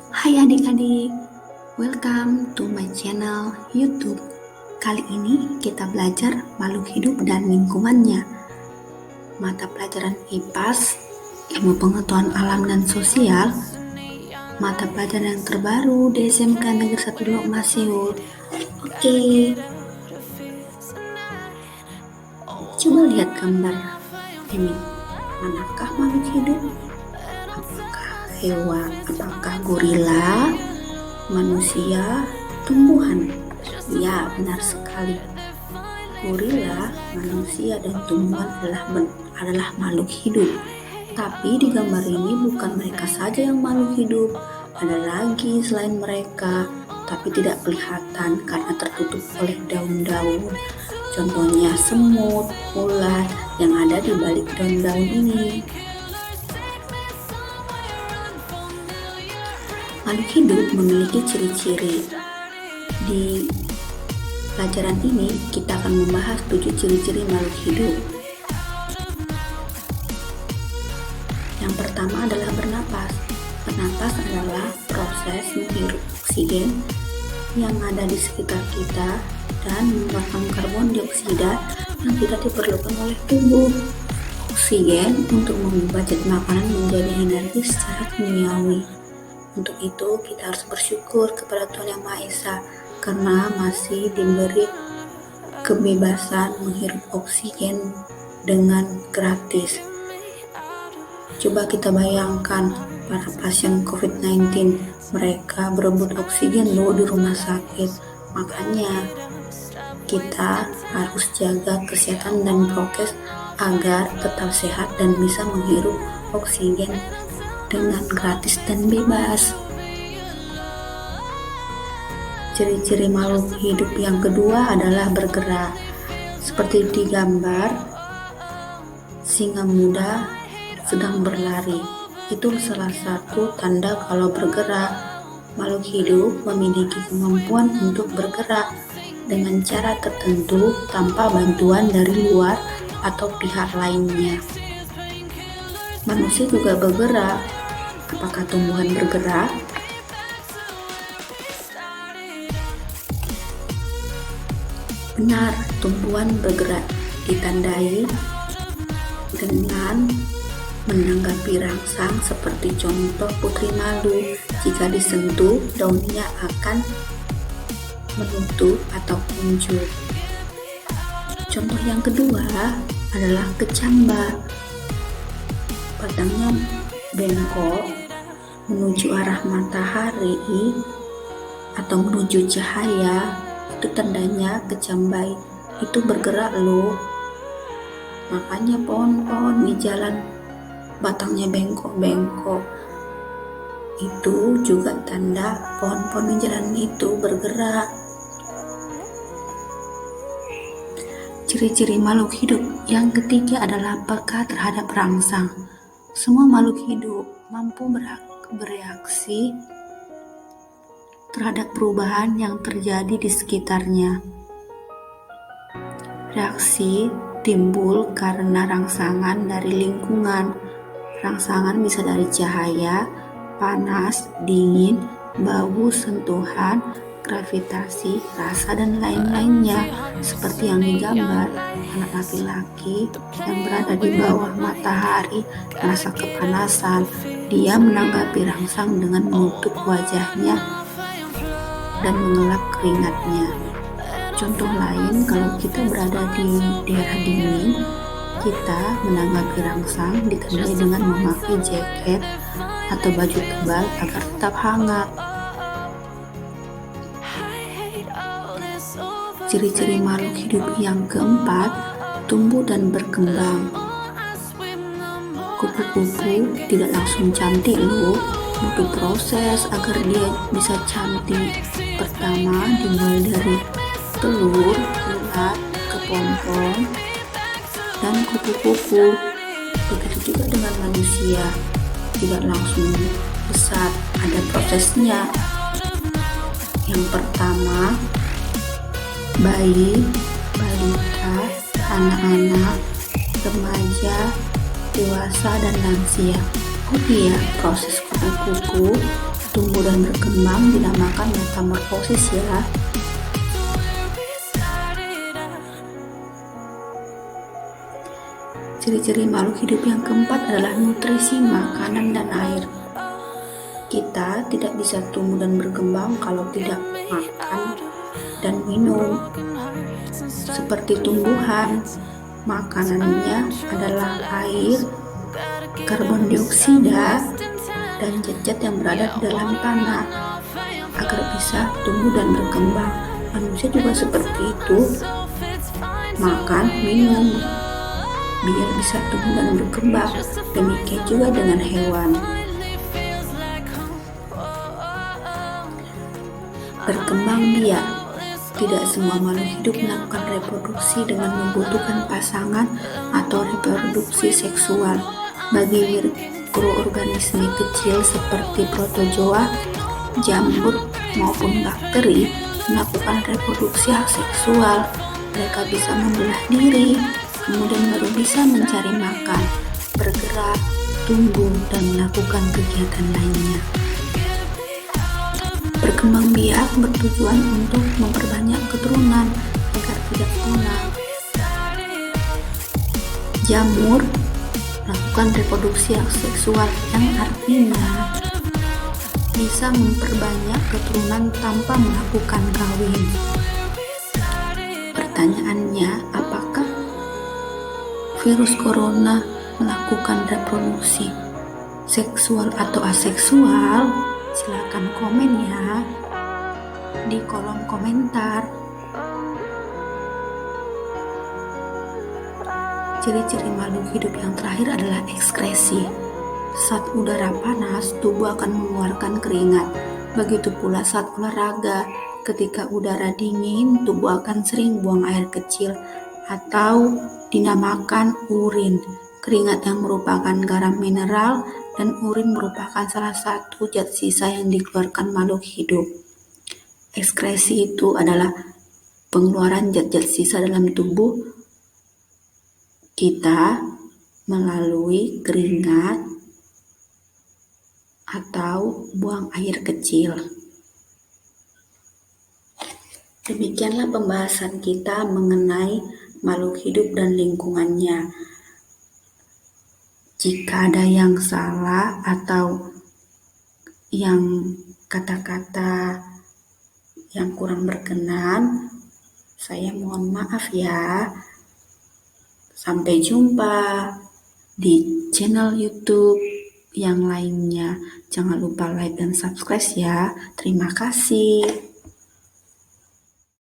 Hai adik-adik, welcome to my channel YouTube. Kali ini kita belajar makhluk hidup dan lingkungannya. Mata pelajaran IPAS, Ilmu Pengetahuan Alam dan Sosial, mata pelajaran yang terbaru di SMK Negeri 1 Lok Masiul. Oke, coba lihat gambar ini. Manakah makhluk hidup? Apakah hewan? Apakah gorila, manusia, tumbuhan? Ya, benar sekali. Gorila, manusia, dan tumbuhan adalah makhluk hidup. Tapi di gambar ini bukan mereka saja yang makhluk hidup. Ada lagi selain mereka, tapi tidak kelihatan karena tertutup oleh daun-daun. Contohnya semut, ulat yang ada di balik daun-daun ini. Makhluk hidup memiliki ciri-ciri. Di pelajaran ini kita akan membahas 7 ciri-ciri makhluk hidup. Yang pertama adalah bernapas. Bernapas adalah proses menghirup oksigen yang ada di sekitar kita dan mengeluarkan karbon dioksida yang tidak diperlukan oleh tubuh. Oksigen untuk mengubah zat makanan menjadi energi secara kimiawi. Untuk itu kita harus bersyukur kepada Tuhan Yang Maha Esa karena masih diberi kebebasan menghirup oksigen dengan gratis. Coba kita bayangkan para pasien COVID-19, mereka berebut oksigen loh di rumah sakit. Makanya kita harus jaga kesehatan dan prokes agar tetap sehat dan bisa menghirup oksigen dengan gratis dan bebas. Ciri-ciri makhluk hidup yang kedua adalah bergerak. Seperti di gambar, singa muda sedang berlari. Itu salah satu tanda kalau bergerak. Makhluk hidup memiliki kemampuan untuk bergerak dengan cara tertentu tanpa bantuan dari luar atau pihak lainnya. Manusia juga bergerak. Apakah tumbuhan bergerak? Benar, tumbuhan bergerak ditandai dengan menanggapi rangsang seperti contoh putri malu. Jika disentuh, daunnya akan menutup atau kuncup. Contoh yang kedua adalah kecamba. Batangnya bengkok menuju arah matahari atau menuju cahaya. Itu tandanya kecamba itu bergerak loh. Makanya pohon-pohon di jalan batangnya bengkok-bengkok, itu juga tanda pohon-pohon di jalan itu bergerak. Ciri-ciri makhluk hidup yang ketiga adalah peka terhadap rangsang. Semua makhluk hidup mampu bereaksi terhadap perubahan yang terjadi di sekitarnya. Reaksi timbul karena rangsangan dari lingkungan. Rangsangan bisa dari cahaya, panas, dingin, bau, sentuhan, gravitasi, rasa, dan lain-lainnya. Seperti yang digambar, anak laki-laki yang berada di bawah matahari merasa kepanasan. Dia menanggapi rangsang dengan menutup wajahnya dan mengelap keringatnya. Contoh lain, kalau kita berada di daerah dingin, kita menanggapi rangsang ditandai dengan memakai jaket atau baju tebal agar tetap hangat. Ciri-ciri makhluk hidup yang keempat, tumbuh dan berkembang. Kupu-kupu tidak langsung cantik loh, butuh proses agar dia bisa cantik. Pertama dimulai dari telur, ulat, kepompong, dan kupu-kupu. Begitu juga dengan manusia, tidak langsung besar, ada prosesnya. Yang pertama, bayi, balita, anak-anak, remaja, dewasa, dan lansia. Oh iya, proses kupu-kupu tumbuh dan berkembang dinamakan metamorfosis ya. Ciri-ciri makhluk hidup yang keempat adalah nutrisi, makanan, dan air. Kita tidak bisa tumbuh dan berkembang kalau tidak makan dan minum. Seperti tumbuhan, makanannya adalah air, karbon dioksida, dan zat-zat yang berada di dalam tanah agar bisa tumbuh dan berkembang. Manusia juga seperti itu, makan, minum, biar bisa tumbuh dan berkembang. Demikian juga dengan hewan. Berkembang biak. Tidak semua makhluk hidup melakukan reproduksi dengan membutuhkan pasangan atau reproduksi seksual. Bagi mikroorganisme kecil seperti protozoa, jamur, maupun bakteri melakukan reproduksi seksual. Mereka bisa membelah diri, kemudian baru bisa mencari makan, bergerak, tumbuh, dan melakukan kegiatan lainnya. Berkembang biak bertujuan untuk memperbanyak keturunan agar tidak punah. Jamur melakukan reproduksi seksual yang artinya bisa memperbanyak keturunan tanpa melakukan kawin. Pertanyaannya, apakah virus corona melakukan reproduksi seksual atau aseksual? Silakan komen ya di kolom komentar. Ciri-ciri makhluk hidup yang terakhir adalah ekskresi. Saat udara panas, tubuh akan mengeluarkan keringat. Begitu pula saat olahraga. Ketika udara dingin, tubuh akan sering buang air kecil atau dinamakan urin. Keringat yang merupakan garam mineral dan urin merupakan salah satu zat sisa yang dikeluarkan makhluk hidup. Ekskresi itu adalah pengeluaran zat-zat sisa dalam tubuh kita melalui keringat atau buang air kecil. Demikianlah pembahasan kita mengenai makhluk hidup dan lingkungannya. Jika ada yang salah atau yang kata-kata yang kurang berkenan, saya mohon maaf ya. Sampai jumpa di channel YouTube yang lainnya. Jangan lupa like dan subscribe ya. Terima kasih.